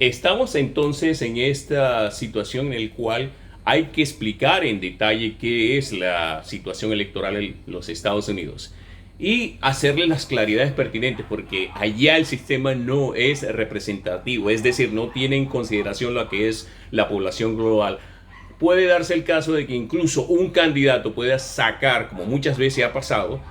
Estamos entonces en esta situación en la cual hay que explicar en detalle qué es la situación electoral en los Estados Unidos y hacerle las claridades pertinentes, porque allá el sistema no es representativo, es decir, no tiene en consideración lo que es la población global. Puede darse el caso de que incluso un candidato pueda sacar, como muchas veces ha pasado,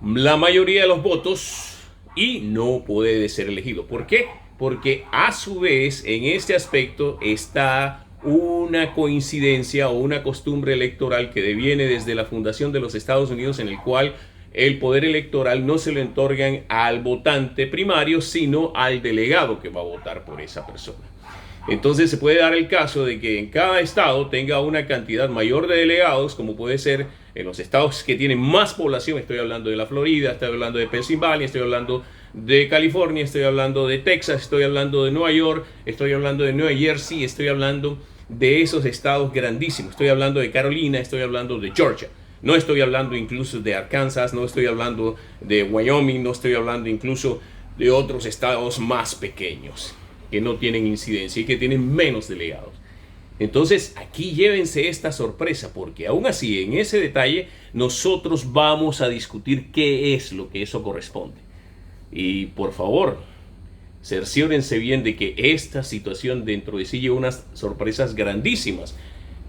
la mayoría de los votos y no puede ser elegido. ¿Por qué? Porque a su vez en este aspecto está una coincidencia o una costumbre electoral que deviene desde la fundación de los Estados Unidos, en el cual el poder electoral no se lo otorgan al votante primario, sino al delegado que va a votar por esa persona. Entonces se puede dar el caso de que en cada estado tenga una cantidad mayor de delegados, como puede ser en los estados que tienen más población. Estoy hablando de la Florida, estoy hablando de Pensilvania, estoy hablando de California, estoy hablando de Texas, estoy hablando de Nueva York, estoy hablando de Nueva Jersey, estoy hablando de esos estados grandísimos, estoy hablando de Carolina, estoy hablando de Georgia. No estoy hablando incluso de Arkansas, no estoy hablando de Wyoming, no estoy hablando incluso de otros estados más pequeños que no tienen incidencia y que tienen menos delegados. Entonces aquí llévense esta sorpresa, porque aún así en ese detalle nosotros vamos a discutir qué es lo que eso corresponde. Y por favor, cerciórense bien de que esta situación dentro de sí lleva unas sorpresas grandísimas,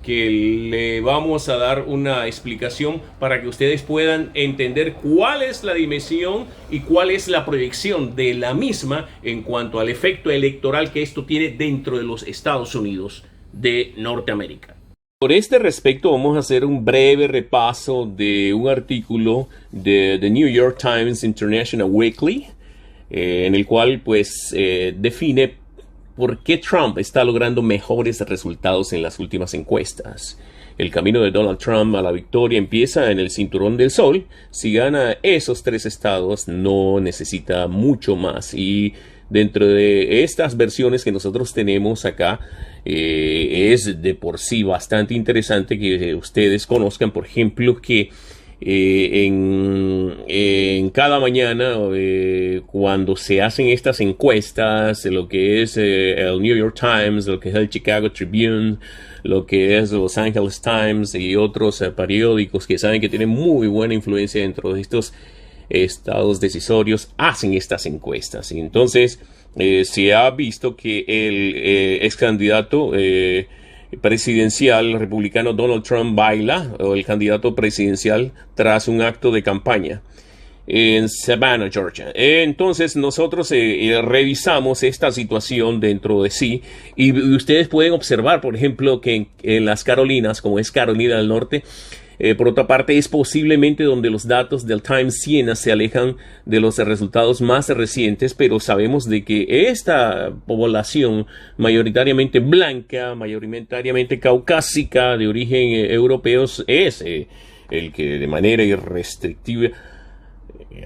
que le vamos a dar una explicación para que ustedes puedan entender cuál es la dimensión y cuál es la proyección de la misma en cuanto al efecto electoral que esto tiene dentro de los Estados Unidos de Norteamérica. Por este respecto vamos a hacer un breve repaso de un artículo de The New York Times International Weekly, en el cual pues define ¿por qué Trump está logrando mejores resultados en las últimas encuestas? El camino de Donald Trump a la victoria empieza en el Cinturón del Sol. Si gana esos 3 estados, no necesita mucho más. Y dentro de estas versiones que nosotros tenemos acá, es de por sí bastante interesante que ustedes conozcan, por ejemplo, que en cada mañana cuando se hacen estas encuestas, lo que es el New York Times, lo que es el Chicago Tribune, lo que es Los Angeles Times y otros periódicos que saben que tienen muy buena influencia dentro de estos estados decisorios, hacen estas encuestas. Y entonces se ha visto que el ex candidato presidencial republicano Donald Trump baila, o el candidato presidencial, tras un acto de campaña en Savannah, Georgia. Entonces nosotros revisamos esta situación dentro de sí, y ustedes pueden observar, por ejemplo, que en las Carolinas, como es Carolina del Norte, por otra parte, es posiblemente donde los datos del Times Siena se alejan de los resultados más recientes, pero sabemos de que esta población mayoritariamente blanca, mayoritariamente caucásica, de origen europeo, es el que de manera irrestrictiva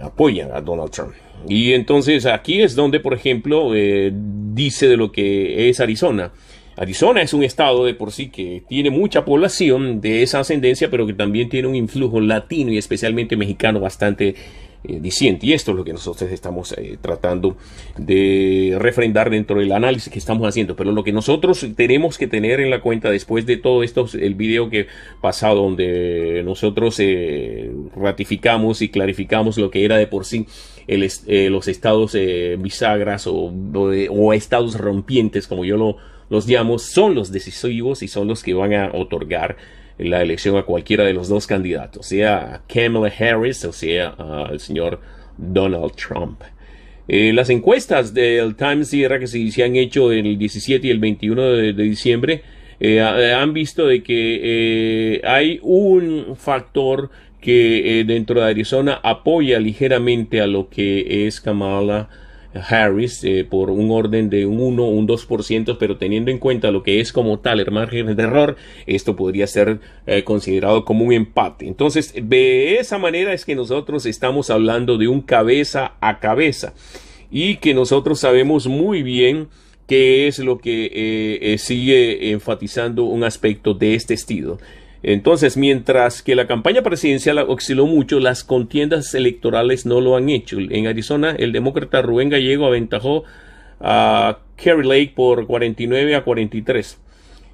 apoya a Donald Trump. Y entonces aquí es donde, por ejemplo, dice de lo que es Arizona. Arizona es un estado de por sí que tiene mucha población de esa ascendencia, pero que también tiene un influjo latino y especialmente mexicano bastante diciente. Y esto es lo que nosotros estamos tratando de refrendar dentro del análisis que estamos haciendo. Pero lo que nosotros tenemos que tener en la cuenta después de todo esto, el video que pasado donde nosotros ratificamos y clarificamos lo que era de por sí los estados bisagras o estados rompientes, como yo los llamo, son los decisivos y son los que van a otorgar la elección a cualquiera de los dos candidatos, sea Kamala Harris o sea el señor Donald Trump. Las encuestas del Times Sierra que se han hecho el 17 y el 21 de diciembre han visto de que hay un factor que dentro de Arizona apoya ligeramente a lo que es Kamala Harris por un orden de un 1 o un 2%, pero teniendo en cuenta lo que es como tal el margen de error, esto podría ser considerado como un empate. Entonces, de esa manera es que nosotros estamos hablando de un cabeza a cabeza y que nosotros sabemos muy bien qué es lo que sigue enfatizando un aspecto de este estilo. Entonces, mientras que la campaña presidencial osciló mucho, las contiendas electorales no lo han hecho. En Arizona, el demócrata Rubén Gallego aventajó a Kari Lake por 49-43.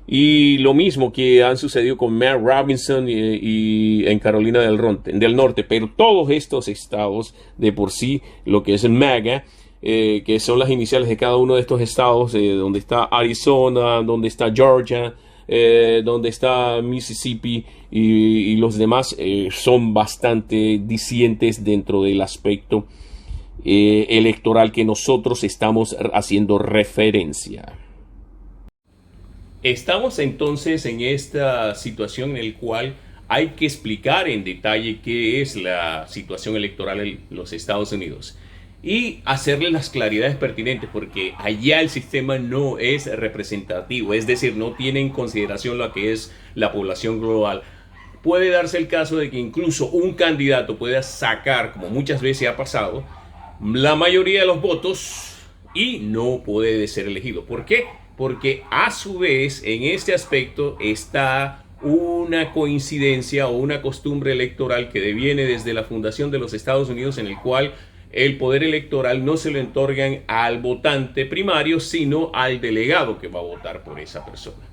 Y lo mismo que han sucedido con Matt Robinson y en Carolina del Norte. Pero todos estos estados, de por sí, lo que es el MAGA, que son las iniciales de cada uno de estos estados, donde está Arizona, donde está Georgia, donde está Mississippi y los demás, son bastante discientes dentro del aspecto electoral que nosotros estamos haciendo referencia. Estamos entonces en esta situación en la cual hay que explicar en detalle qué es la situación electoral en los Estados Unidos y hacerle las claridades pertinentes, porque allá el sistema no es representativo, es decir, no tiene en consideración lo que es la población global. Puede darse el caso de que incluso un candidato pueda sacar, como muchas veces ha pasado, la mayoría de los votos y no puede ser elegido. ¿Por qué? Porque a su vez en este aspecto está una coincidencia o una costumbre electoral que deviene desde la fundación de los Estados Unidos, en el cual el poder electoral no se lo otorgan al votante primario, sino al delegado que va a votar por esa persona.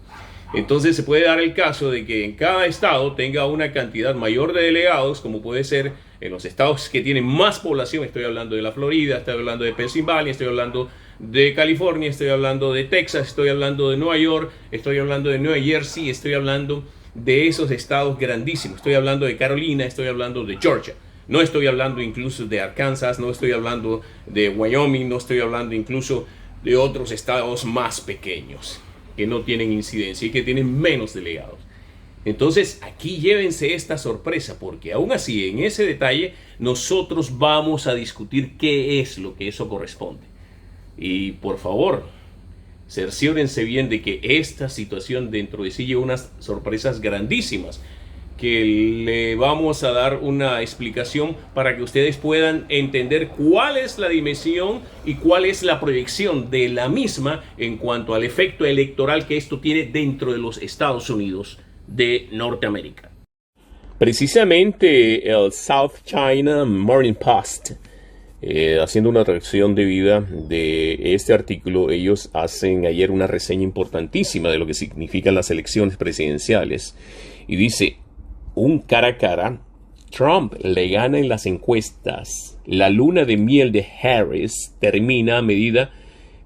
Entonces se puede dar el caso de que en cada estado tenga una cantidad mayor de delegados, como puede ser en los estados que tienen más población. Estoy hablando de la Florida, estoy hablando de Pensilvania, estoy hablando de California, estoy hablando de Texas, estoy hablando de Nueva York, estoy hablando de Nueva Jersey, estoy hablando de esos estados grandísimos, estoy hablando de Carolina, estoy hablando de Georgia. No estoy hablando incluso de Arkansas, no estoy hablando de Wyoming, no estoy hablando incluso de otros estados más pequeños que no tienen incidencia y que tienen menos delegados. Entonces aquí llévense esta sorpresa, porque aún así en ese detalle nosotros vamos a discutir qué es lo que eso corresponde. Y por favor, cerciórense bien de que esta situación dentro de sí lleva unas sorpresas grandísimas, que le vamos a dar una explicación para que ustedes puedan entender cuál es la dimensión y cuál es la proyección de la misma en cuanto al efecto electoral que esto tiene dentro de los Estados Unidos de Norteamérica. Precisamente el South China Morning Post, haciendo una reacción debida de este artículo, ellos hacen ayer una reseña importantísima de lo que significan las elecciones presidenciales y dice: un cara a cara, Trump le gana en las encuestas. La luna de miel de Harris termina a medida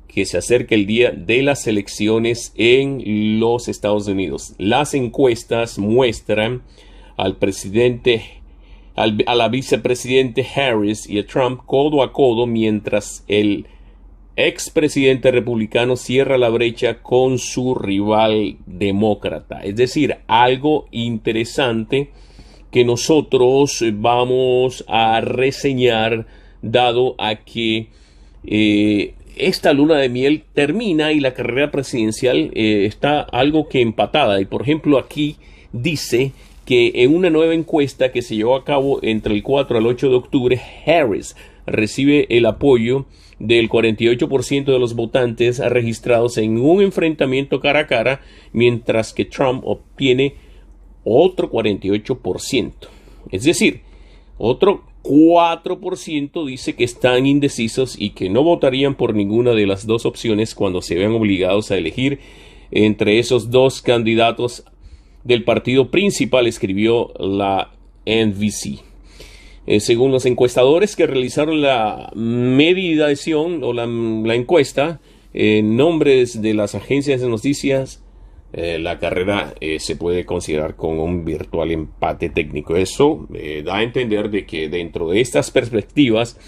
que se acerca el día de las elecciones en los Estados Unidos. Las encuestas muestran al presidente, a la vicepresidente Harris y a Trump codo a codo, mientras el expresidente republicano cierra la brecha con su rival demócrata. Es decir, algo interesante que nosotros vamos a reseñar, dado a que esta luna de miel termina y la carrera presidencial está algo que empatada. Y por ejemplo aquí dice que en una nueva encuesta que se llevó a cabo entre el 4 al 8 de octubre, Harris recibe el apoyo del 48% de los votantes registrados en un enfrentamiento cara a cara, mientras que Trump obtiene otro 48%. Es decir, otro 4% dice que están indecisos y que no votarían por ninguna de las dos opciones cuando se vean obligados a elegir entre esos dos candidatos del partido principal, escribió la NBC. Según los encuestadores que realizaron la medición o la encuesta, en nombres de las agencias de noticias, la carrera se puede considerar como un virtual empate técnico. Eso da a entender de que dentro de estas perspectivas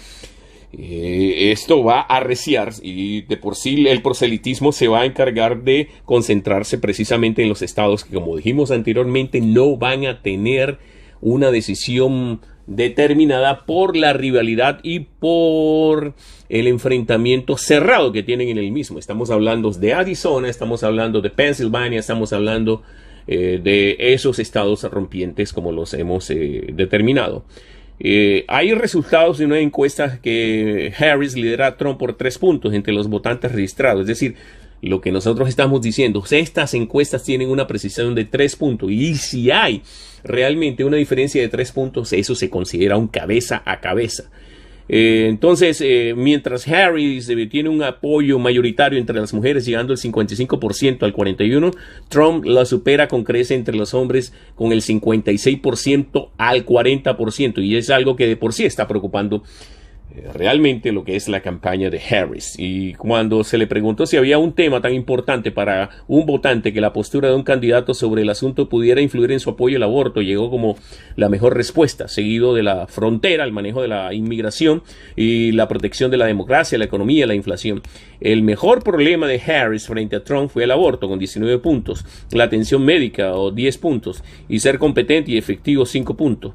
esto va a arreciar, y de por sí el proselitismo se va a encargar de concentrarse precisamente en los estados que, como dijimos anteriormente, no van a tener una decisión determinada por la rivalidad y por el enfrentamiento cerrado que tienen en el mismo. Estamos hablando de Arizona, estamos hablando de Pensilvania, estamos hablando de esos estados rompientes como los hemos determinado. Hay resultados de una encuesta que Harris lidera a Trump por 3 puntos entre los votantes registrados. Es decir, lo que nosotros estamos diciendo, estas encuestas tienen una precisión de 3 puntos. Y si hay realmente una diferencia de 3 puntos, eso se considera un cabeza a cabeza. Entonces, mientras Harris tiene un apoyo mayoritario entre las mujeres, llegando del 55% al 41%, Trump la supera con creces entre los hombres con el 56% al 40%, y es algo que de por sí está preocupando realmente lo que es la campaña de Harris. Y cuando se le preguntó si había un tema tan importante para un votante que la postura de un candidato sobre el asunto pudiera influir en su apoyo al aborto, llegó como la mejor respuesta, seguido de la frontera, el manejo de la inmigración y la protección de la democracia, la economía, la inflación. El mejor problema de Harris frente a Trump fue el aborto, con 19 puntos, la atención médica, o 10 puntos, y ser competente y efectivo, 5 puntos.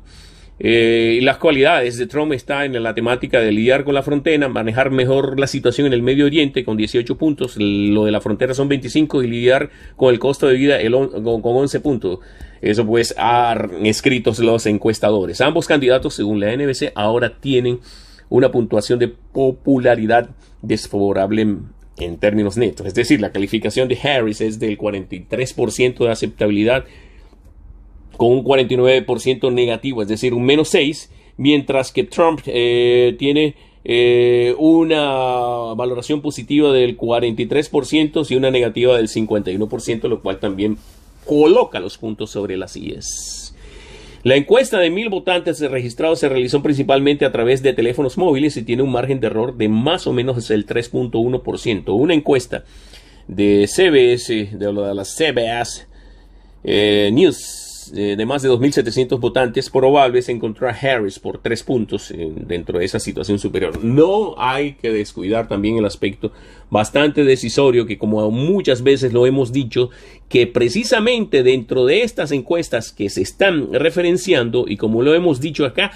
Las cualidades de Trump están en la temática de lidiar con la frontera, manejar mejor la situación en el Medio Oriente con 18 puntos, lo de la frontera son 25, y lidiar con el costo de vida con 11 puntos. Eso pues han escrito los encuestadores. Ambos candidatos, según la NBC, ahora tienen una puntuación de popularidad desfavorable en términos netos. Es decir, la calificación de Harris es del 43% de aceptabilidad, con un 49% negativo, es decir, un -6, mientras que Trump tiene una valoración positiva del 43% y una negativa del 51%, lo cual también coloca los puntos sobre las IES. La encuesta de 1,000 votantes registrados se realizó principalmente a través de teléfonos móviles y tiene un margen de error de más o menos el 3.1%. Una encuesta de CBS, de la CBS News, de más de 2,700 votantes probables, encontró a Harris por 3 puntos dentro de esa situación superior. No hay que descuidar también el aspecto bastante decisorio, que como muchas veces lo hemos dicho, que precisamente dentro de estas encuestas que se están referenciando, y como lo hemos dicho acá,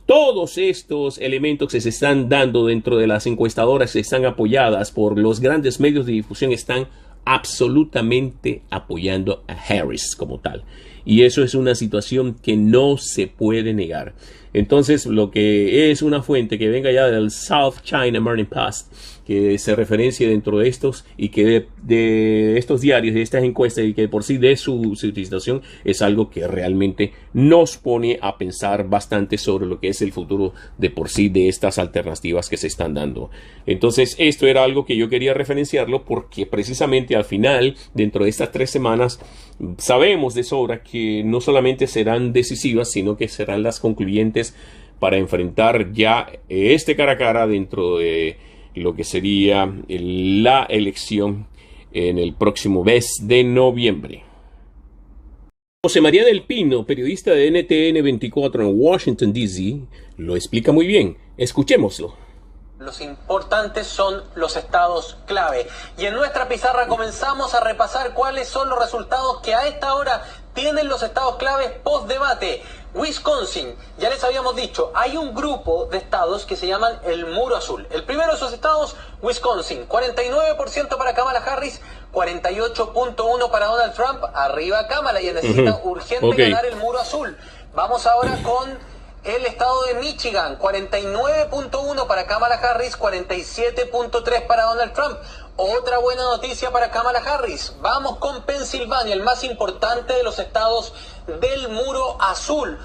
todos estos elementos que se están dando dentro de las encuestadoras, que están apoyadas por los grandes medios de difusión, están absolutamente apoyando a Harris como tal. Y eso es una situación que no se puede negar. Entonces, lo que es una fuente que venga ya del South China Morning Post, que se referencie dentro de estos, y que de estos diarios, de estas encuestas, y que por sí de su situación, es algo que realmente nos pone a pensar bastante sobre lo que es el futuro de por sí de estas alternativas que se están dando. Entonces, esto era algo que yo quería referenciarlo, porque precisamente al final, dentro de estas 3 semanas, sabemos de sobra que no solamente serán decisivas, sino que serán las concluyentes para enfrentar ya este cara a cara dentro de lo que sería la elección en el próximo mes de noviembre. José María del Pino, periodista de NTN 24 en Washington, D.C., lo explica muy bien. Escuchémoslo. Los importantes son los estados clave. Y en nuestra pizarra comenzamos a repasar cuáles son los resultados que a esta hora tienen los estados claves post debate. Wisconsin, ya les habíamos dicho, hay un grupo de estados que se llaman el Muro Azul. El primero de esos estados, Wisconsin, 49% para Kamala Harris, 48.1% para Donald Trump. Arriba Kamala, y necesita urgente ganar el Muro Azul. Vamos ahora con el estado de Michigan, 49.1% para Kamala Harris, 47.3% para Donald Trump. Otra buena noticia para Kamala Harris. Vamos con Pensilvania, el más importante de los estados del Muro Azul.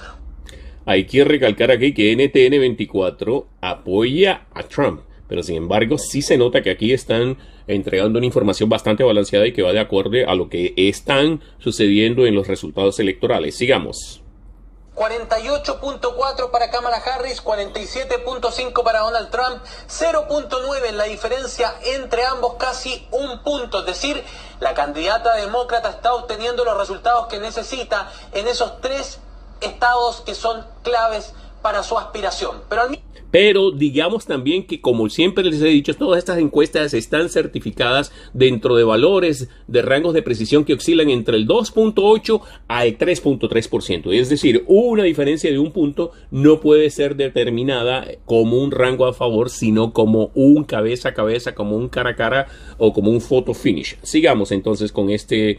Hay que recalcar aquí que NTN 24 apoya a Trump, pero sin embargo sí se nota que aquí están entregando una información bastante balanceada y que va de acuerdo a lo que están sucediendo en los resultados electorales. Sigamos. 48.4 para Kamala Harris, 47.5 para Donald Trump, 0.9 en la diferencia entre ambos, casi un punto. Es decir, la candidata demócrata está obteniendo los resultados que necesita en esos 3 estados que son claves para su aspiración. Pero digamos también que, como siempre les he dicho, todas estas encuestas están certificadas dentro de valores de rangos de precisión que oscilan entre el 2.8 al 3.3%. Es decir, una diferencia de un punto no puede ser determinada como un rango a favor, sino como un cabeza a cabeza, como un cara a cara o como un photo finish. Sigamos entonces con este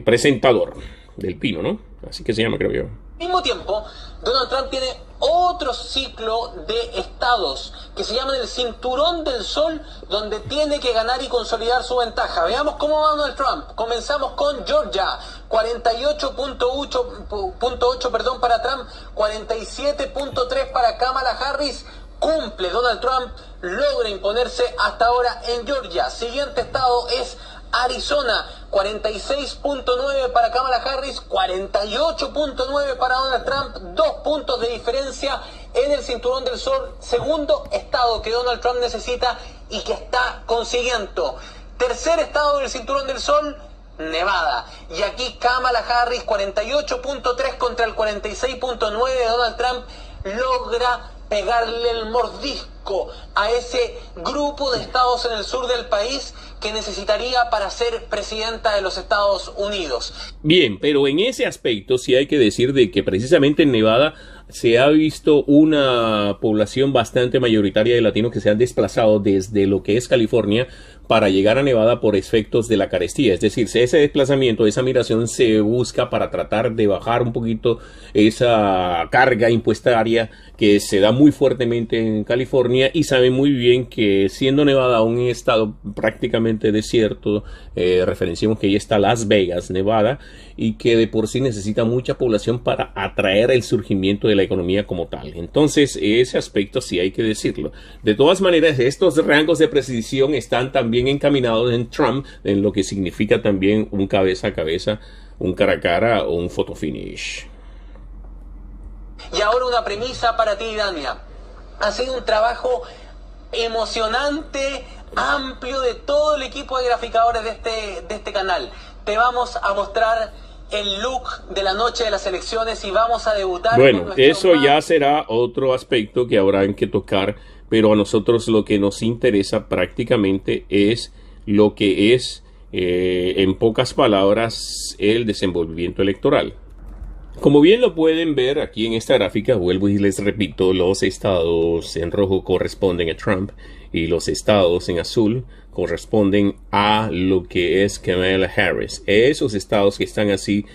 presentador del Pino, ¿no? Así que se llama, creo yo. Al mismo tiempo, Donald Trump tiene otro ciclo de estados que se llaman el Cinturón del Sol, donde tiene que ganar y consolidar su ventaja. Veamos cómo va Donald Trump. Comenzamos con Georgia, 48.8 para Trump, 47.3 para Kamala Harris, cumple Donald Trump, logra imponerse hasta ahora en Georgia. Siguiente estado es Arizona, 46.9 para Kamala Harris, 48.9 para Donald Trump, 2 puntos de diferencia en el Cinturón del Sur, segundo estado que Donald Trump necesita y que está consiguiendo. Tercer estado del Cinturón del Sol, Nevada. Y aquí Kamala Harris, 48.3 contra el 46.9 de Donald Trump, logra pegarle el mordisco a ese grupo de estados en el sur del país que necesitaría para ser presidenta de los Estados Unidos. Bien, pero en ese aspecto sí hay que decir de que precisamente en Nevada se ha visto una población bastante mayoritaria de latinos que se han desplazado desde lo que es California para llegar a Nevada por efectos de la carestía. Es decir, ese desplazamiento, esa migración se busca para tratar de bajar un poquito esa carga impuestaria que se da muy fuertemente en California, y saben muy bien que siendo Nevada un estado prácticamente desierto, referenciamos que ahí está Las Vegas, Nevada, y que de por sí necesita mucha población para atraer el surgimiento de la economía como tal. Entonces, ese aspecto sí hay que decirlo. De todas maneras, estos rangos de precisión están también encaminados en Trump, en lo que significa también un cabeza a cabeza, un cara a cara o un photo finish. Y ahora una premisa para ti, Dania. Ha sido un trabajo emocionante, amplio, de todo el equipo de graficadores de este canal. Te vamos a mostrar el look de la noche de las elecciones y vamos a debutar. Bueno, eso ya será otro aspecto que habrán que tocar, pero a nosotros lo que nos interesa prácticamente es lo que es, en pocas palabras, el desenvolvimiento electoral. Como bien lo pueden ver aquí en esta gráfica, vuelvo y les repito, los estados en rojo corresponden a Trump y los estados en azul corresponden a lo que es Kamala Harris. Esos estados que están así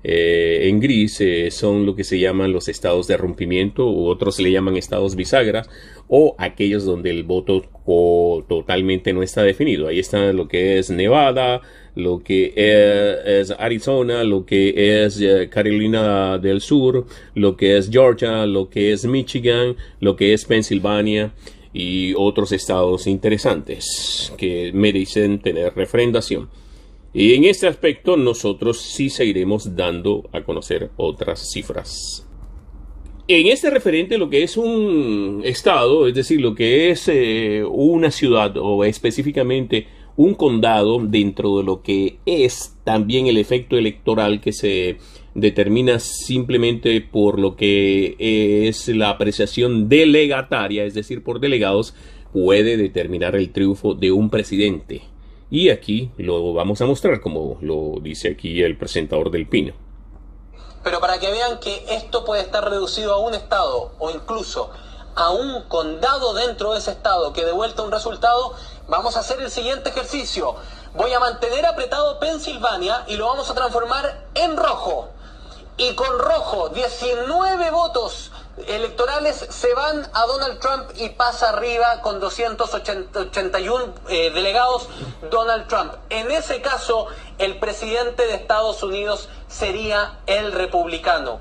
en gris son lo que se llaman los estados de rompimiento, u otros se le llaman estados bisagras, o aquellos donde el voto totalmente no está definido. Ahí está lo que es Nevada, lo que es Arizona, lo que es Carolina del Sur, lo que es Georgia, lo que es Michigan, lo que es Pensilvania y otros estados interesantes que merecen tener refrendación. Y en este aspecto nosotros sí seguiremos dando a conocer otras cifras. En este referente, lo que es un estado, es decir, lo que es una ciudad o específicamente un condado, dentro de lo que es también el efecto electoral que se determina simplemente por lo que es la apreciación delegataria, es decir, por delegados, puede determinar el triunfo de un presidente. Y aquí lo vamos a mostrar, como lo dice aquí el presentador del Pino. Pero para que vean que esto puede estar reducido a un estado o incluso a un condado dentro de ese estado que dé vuelta un resultado, vamos a hacer el siguiente ejercicio. Voy a mantener apretado Pensilvania y lo vamos a transformar en rojo. Y con rojo, 19 votos electorales se van a Donald Trump y pasa arriba con 281 delegados Donald Trump. En ese caso, el presidente de Estados Unidos sería el republicano.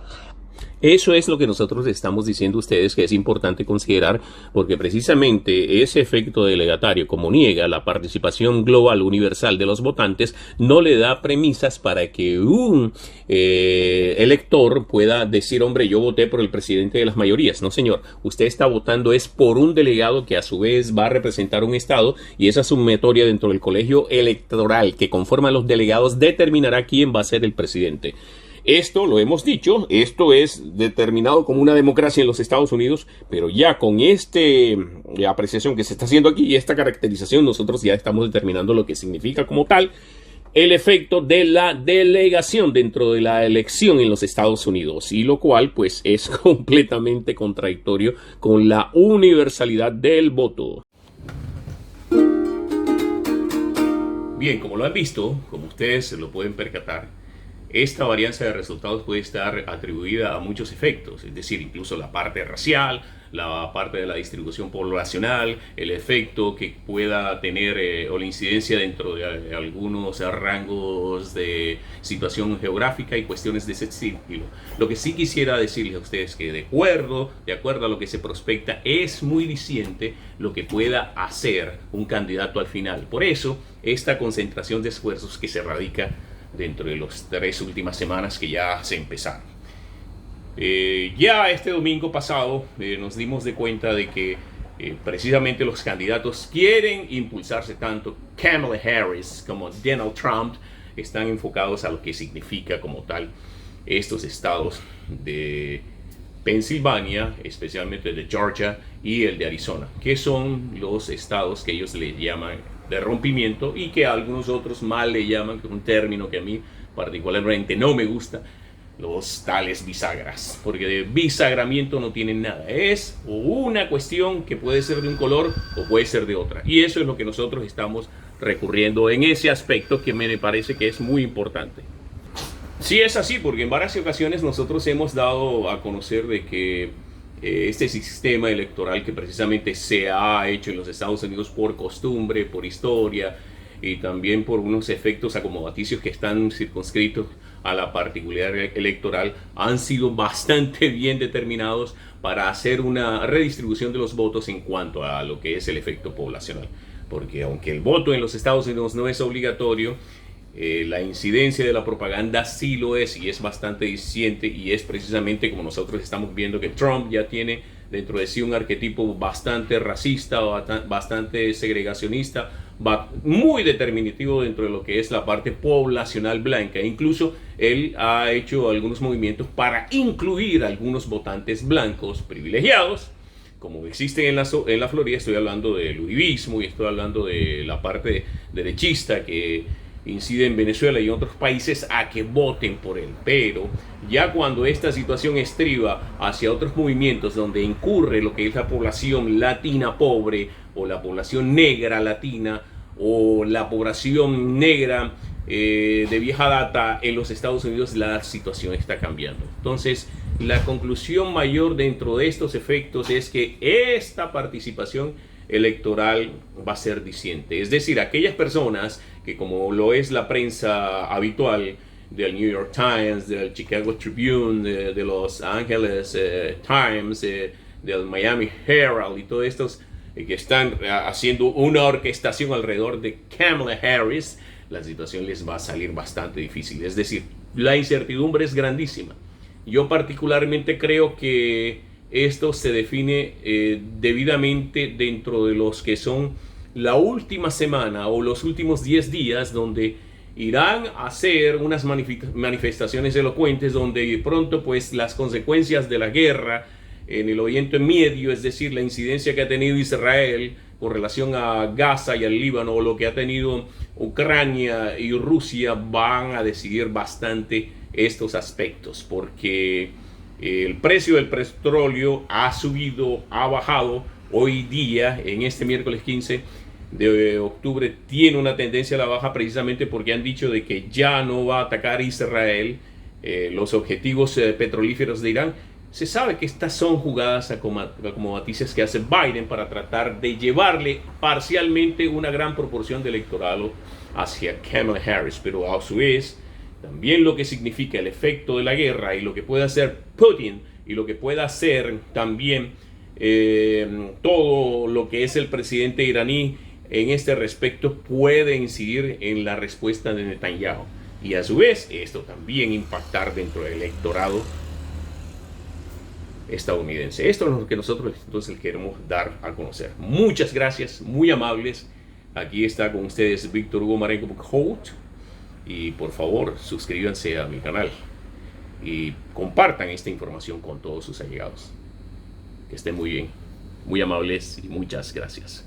Eso es lo que nosotros estamos diciendo a ustedes que es importante considerar, porque precisamente ese efecto delegatario, como niega la participación global universal de los votantes, no le da premisas para que un elector pueda decir, hombre, yo voté por el presidente de las mayorías. No, señor, usted está votando es por un delegado que a su vez va a representar un estado, y esa sumatoria dentro del colegio electoral que conforma los delegados determinará quién va a ser el presidente. Esto, lo hemos dicho, esto es determinado como una democracia en los Estados Unidos, pero ya con esta apreciación que se está haciendo aquí y esta caracterización, nosotros ya estamos determinando lo que significa como tal el efecto de la delegación dentro de la elección en los Estados Unidos, y lo cual pues es completamente contradictorio con la universalidad del voto. Bien, como lo han visto, como ustedes se lo pueden percatar, esta varianza de resultados puede estar atribuida a muchos efectos, es decir, incluso la parte racial, la parte de la distribución poblacional, el efecto que pueda tener o la incidencia dentro de algunos rangos de situación geográfica y cuestiones de ese estilo. Lo que sí quisiera decirles a ustedes que de acuerdo a lo que se prospecta, es muy diciente lo que pueda hacer un candidato al final. Por eso, esta concentración de esfuerzos que se radica dentro de las 3 últimas semanas que ya se empezaron. Ya este domingo pasado nos dimos de cuenta de que precisamente los candidatos quieren impulsarse, tanto Kamala Harris como Donald Trump están enfocados a lo que significa como tal estos estados de Pensilvania, especialmente de Georgia y el de Arizona, que son los estados que ellos le llaman de rompimiento y que algunos otros mal le llaman, con un término que a mí particularmente no me gusta, los tales bisagras, porque de bisagramiento no tienen nada. Es una cuestión que puede ser de un color o puede ser de otra, y eso es lo que nosotros estamos recurriendo en ese aspecto, que me parece que es muy importante. Sí es así, porque en varias ocasiones nosotros hemos dado a conocer de que este sistema electoral que precisamente se ha hecho en los Estados Unidos por costumbre, por historia y también por unos efectos acomodaticios que están circunscritos a la particularidad electoral, han sido bastante bien determinados para hacer una redistribución de los votos en cuanto a lo que es el efecto poblacional. Porque aunque el voto en los Estados Unidos no es obligatorio, la incidencia de la propaganda sí lo es, y es bastante eficiente, y es precisamente como nosotros estamos viendo que Trump ya tiene dentro de sí un arquetipo bastante racista, bastante segregacionista, muy determinativo dentro de lo que es la parte poblacional blanca. Incluso él ha hecho algunos movimientos para incluir algunos votantes blancos privilegiados, como existen en la Florida. Estoy hablando del uribismo y estoy hablando de la parte derechista que incide en Venezuela y en otros países, a que voten por él. Pero ya cuando esta situación estriba hacia otros movimientos donde incurre lo que es la población latina pobre, o la población negra latina, o la población negra de vieja data en los Estados Unidos, la situación está cambiando. Entonces, la conclusión mayor dentro de estos efectos es que esta participación electoral va a ser diciente. Es decir, aquellas personas que, como lo es la prensa habitual del New York Times, del Chicago Tribune, de Los Angeles Times, del Miami Herald y todos estos que están haciendo una orquestación alrededor de Kamala Harris, la situación les va a salir bastante difícil. Es decir, la incertidumbre es grandísima. Yo particularmente creo que esto se define debidamente dentro de los que son la última semana o los últimos 10 días, donde irán a hacer unas manifestaciones elocuentes, donde de pronto pues las consecuencias de la guerra en el Oriente Medio, es decir, la incidencia que ha tenido Israel con relación a Gaza y al Líbano, o lo que ha tenido Ucrania y Rusia, van a decidir bastante estos aspectos, porque el precio del petróleo ha subido, ha bajado. Hoy día, en este miércoles 15 de octubre, tiene una tendencia a la baja, precisamente porque han dicho de que ya no va a atacar Israel los objetivos petrolíferos de Irán. Se sabe que estas son jugadas acomodaticias que hace Biden para tratar de llevarle parcialmente una gran proporción de electorado hacia Kamala Harris, pero a su vez también lo que significa el efecto de la guerra y lo que puede hacer Putin y lo que puede hacer también todo lo que es el presidente iraní en este respecto, puede incidir en la respuesta de Netanyahu, y a su vez esto también impactar dentro del electorado estadounidense. Esto es lo que nosotros entonces queremos dar a conocer. Muchas gracias, muy amables. Aquí está con ustedes Víctor Hugo Marengo Holt, y por favor suscríbanse a mi canal y compartan esta información con todos sus allegados. Que estén muy bien, muy amables, y muchas gracias.